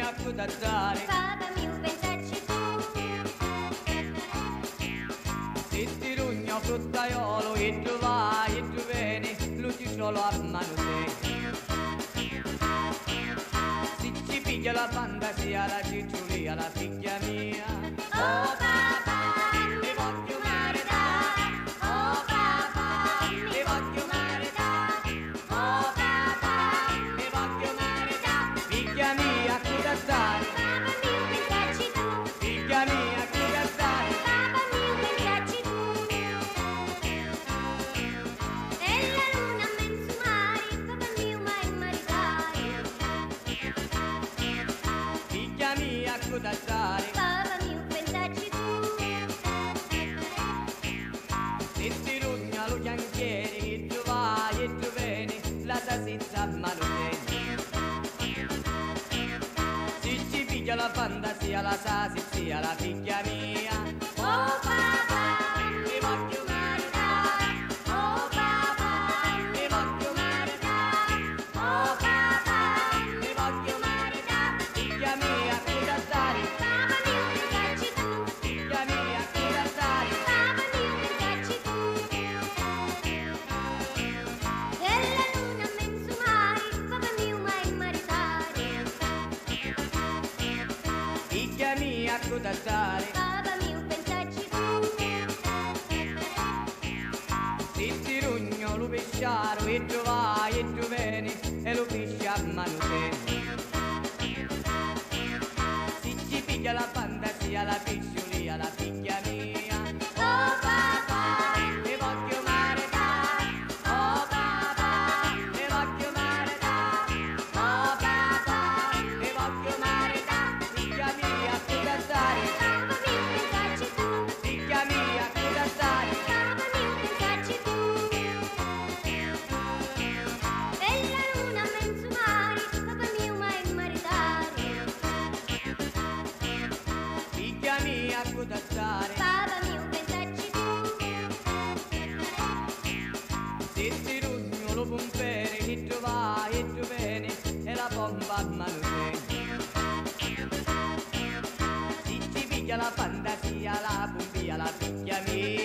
mia cudazzare. Papà mio pensaci tu. Se ti rugno fruttaiolo e tu vai e tu vieni, luci solo a mano te. Se ci piglia la fantasia, la cicciolia, la figlia mia. Oh papà, ti voglio maritare. Oh papà, ti voglio maritare. Oh papà, ti voglio maritare. Figlia mia, cudazzare. papà mio pensaci tu. Figlia mia, cudazzare. Papà mio pensaci tu. E la luna mezzo mare, papà mio mai maritare. Figlia mia, cudazzare. Papà mio pensaci tu. Se ti rugna lo chianchieri, tu vai e tu vieni, la salsiccia a mano te. Se ci piglia la fantasia, la salsiccia, la figlia mia. Oh papà, ti voglio maritare. Oh papà, ti voglio maritare. Oh papà, ti voglio maritare. Figlia mia, cudazzare. papà mio pensaci tu. Figlia mia, cudazzare. Papà mio pensaci tu. E la luna mezzo mare, papà mio mai maritare. Figlia mia, cudazzare. Papà mio pensaci tu. Se ti rugno lo pesciaro e tu vai e tu vieni e lo pesci a mano te. Se ci piglia la fantasia, la pesciolia, la figlia mia. Oh papà, ti voglio maritare. Oh papà, ti voglio maritare. Oh papà, ti voglio maritare. Figlia mia, cudazzare. papà mio pensaci tu. Figlia mia, cudazzare. Papà mio pensaci tu. E la luna mezzo mare, papà mio mai maritare. Figlia mia, cudazzare. Papà mio pensaci tu. Se ti rugno lo pompere e tu vai e tu vieni e la pompa a mano te. Se ci piglia la fantasia, la pompia, la figlia mia.